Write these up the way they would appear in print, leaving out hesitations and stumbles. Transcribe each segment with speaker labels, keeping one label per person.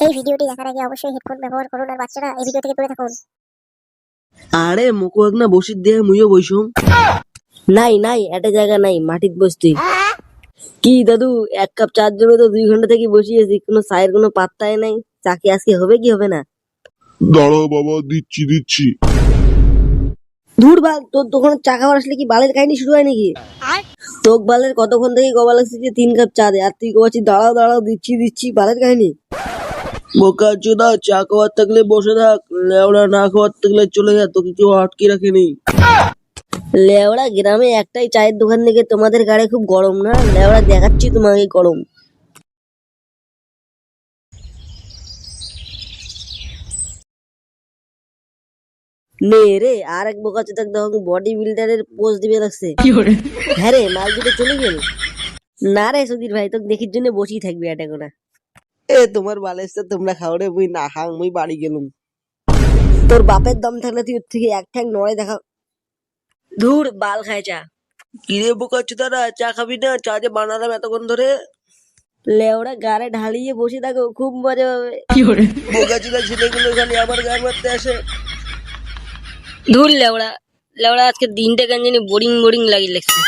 Speaker 1: এই ভিডিওটি দেখার আগে অবশ্যই হেডফোন ব্যবহার করুন আর বাচ্চারা এই ভিডিও থেকে দূরে থাকুন।
Speaker 2: আরে মুকো একনা বসির দেহে মুইও বইসুম। নাই নাই একটা জায়গা নাই, মাটিত বসতি। কি দাদু, এক কাপ চার জন্য তো 2 ঘন্টা থেকে বসিয়েছি, কোনো চায়ের কোনো পাত্তাই নাই। চাকি আজকে হবে কি হবে না?
Speaker 3: দাঁড়াও বাবা, দিচ্ছি।
Speaker 2: ধুর বাল, তোর দোকানে চা খাওয়ার আসলে কি বালের কাহিনী শুরু হয় নাকি? তোক বালের কতক্ষণ থেকে গবা লাগছে যে 3 কাপ চা দে, আর তুই কবাচ্ছি দাঁড়াও দিচ্ছি বালের কাহিনী। বোকা চোদা, চা খাওয়ার থাকলে বসে থাক, লেওড়া না খাওয়ার থাকলে চলে যা, তোকে কেউ আটকে রাখেনি। লেওড়া গ্রামে একটাই চায়ের দোকান থেকে তোমাদের গাড়ি খুব গরম না? লেওড়া দেখাচ্ছি তোমাকে গরম। নে রে, আর এক বোকা চোদা দেখো বডি বিল্ডারের পোজ দিবে লাগছে। হ্যাঁ রে, মাল দুটো চলে গেল। না রে সুধীর ভাই, তোকে দেখির জন্য বসেই থাকবি এটা কোনা। এ তোমার বালেসটা তোমরা খাও রে, মুই না খাং, মুই বাড়ি গেলুম। তোর বাপের দম থাকলে তুই ওর থেকে এক ঠ্যাং নড়ে দেখা। ধুর বাল খায় চা। কিরে বোকা চোদারা, চা খাবি না? চা যে বানালাম এতক্ষণ ধরে। লেওড়া গাড়ে ঢালিয়ে বসে থাকো, খুব মজা পাবে। বোকা চোদা ছেলেগুলো খালি আবার গায়ে মারতে আসে। ধুর লেওড়া আজকে দিনটা কেন জানি বোরিং লাগছে।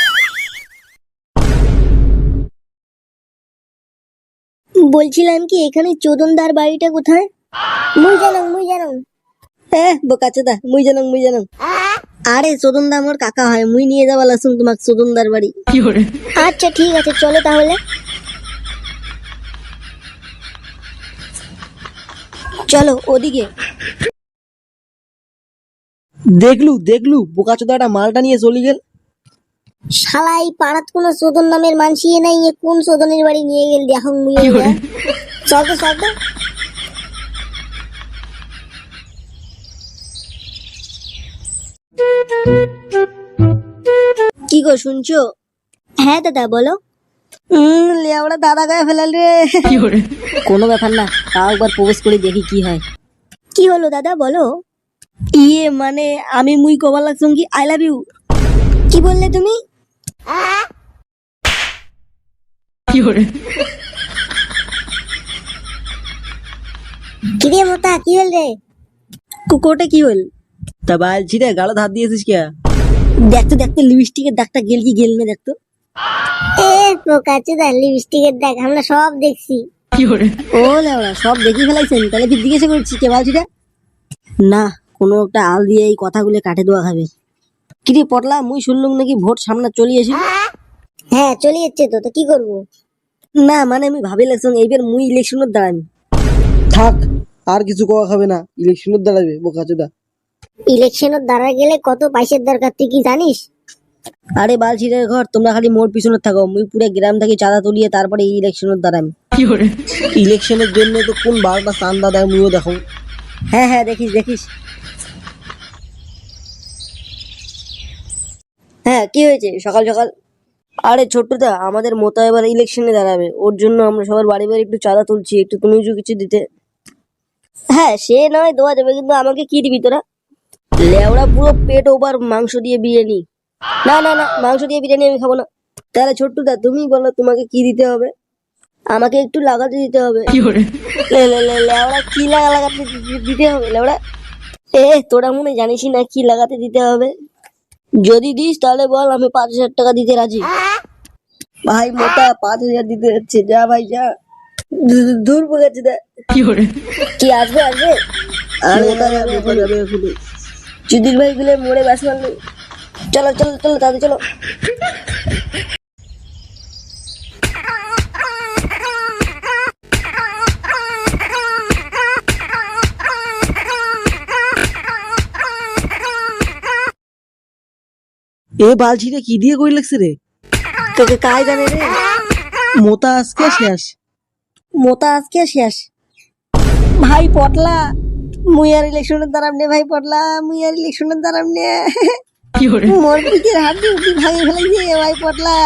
Speaker 1: বলছিলাম কি, এখানে চোদনদার বাড়িটা কোথায়? মুই জানো।
Speaker 2: বোকা চোদা, মুই জানো। আরে চোদনদা আমার কাকা হয়, মুই নিয়ে যাওয়া লাগছুম তোমাকে চোদনদার বাড়ি।
Speaker 1: আচ্ছা ঠিক আছে, চলো তাহলে।
Speaker 2: চলো ওদিকে। দেখলু বোকা চোদাটা মালটা নিয়ে চলে গেল।
Speaker 1: শালা এই পাড়াত কোনো চোদন নামের মানসিয়ে নাই, এ কোন চোদনের বাড়ি নিয়ে গেল এখন মুই। চল তো।
Speaker 2: কি গো শুনছো?
Speaker 1: হ্যাঁ দাদা বলো।
Speaker 2: লেওড়া দাদা গায়ে ফেলাল রে। কোনো ব্যাপার না, তাও একবার প্রপোজ করে দেখি কি হয়।
Speaker 1: কি হলো দাদা বলো।
Speaker 2: মানে আমি মুই কবার লাগছুম কি আই লাভ ইউ।
Speaker 1: কি বললে তুমি? কিরে মোটা, কি হল রে?
Speaker 2: কোটে কি হল? তা বালছি রে, গাড়ো হাত দিয়েছিস কে? দেখতো লিপস্টিকের দাগটা গেল কি গেল না দেখতো।
Speaker 1: পোকাচোদা, লিপস্টিকের দাগ আমরা সব দেখছি।
Speaker 2: ও লেওড়া, সব দেখি ফেলাইছেন? তাহলে কি জিজ্ঞাসা করছি কে বালছি রে? না, কোনো একটা আল দিয়ে এই কথাগুলো কাটে দেওয়া খাবে। কিরে পটলা, মুই শুনলুম নাকি ভোট সামনে চলে আসি।
Speaker 1: হ্যাঁ চলে যাচ্ছে তো কি করবো?
Speaker 2: না মানে আমি ভাবি লাগছি এইবার মুই ইলেকশনের দাঁড়াবি। থাক, আর কিছু কোয়া খাবে না, ইলেকশনের দাঁড়াবে বোকা চোদা।
Speaker 1: ইলেকশনের দ্বারা গেলে কত পয়সার দরকার তুই কি জানিস?
Speaker 2: আরে বালছিটের ঘর, তোমরা খালি মোর পিছনে থাকো, মুই পুরো গ্রাম থেকে চাঁদা তুলিয়ে তারপরে ইলেকশনের দাঁড়াবি। ইলেকশনের জন্য তো কোন 12টা চান্দা দেয় মুইও দেখো। হ্যাঁ দেখিস। হ্যাঁ কি হয়েছে সকাল সকাল? আরে ছোট্টদা, আমাদের মোতা এবার ইলেকশনে দাঁড়াবে, ওর জন্য আমরা সবার বাড়ি একটু চাঁদা তুলছি, একটু তুমি কিছু দিতে। হ্যাঁ সে নয় দেওয়া যাবে, কিন্তু আমাকে কি দিবি তোরা? লেওড়া পুরো পেট ওভার মাংস দিয়ে বিরিয়ানি। না মাংস দিয়ে বিরিয়ানি আমি খাবো না। তাহলে ছোট্টদা তুমি বলো, তোমাকে কি দিতে হবে? আমাকে একটু লাগাতে দিতে হবে। লেওড়া কি লাগাতে দিতে হবে? লেওড়া তোরা মনে জানিস না কি লাগাতে দিতে হবে? যদি দিস তাহলে বল, আমি 5,000 টাকা দিতে রাজি। ভাই মোটা 5,000 দিতে যাচ্ছে, যা ভাই যা। দূর পড়েছে কি আসবে? চুদির ভাই গুলো মোড়ে বাস মারলো। চলো তাদের চলো। এ বালছি রে, কি দিয়ে কই লাগছে রে? তোকে কাই জানে রে? মোতা আজকে শেষ। ভাই পটলা, মুই আর ইলেকশনের দাঁড়াম নে ভাই পটলা, মোর পিঠের হাড্ডি ভাঙে ফেলাইছে ভাই পটলা।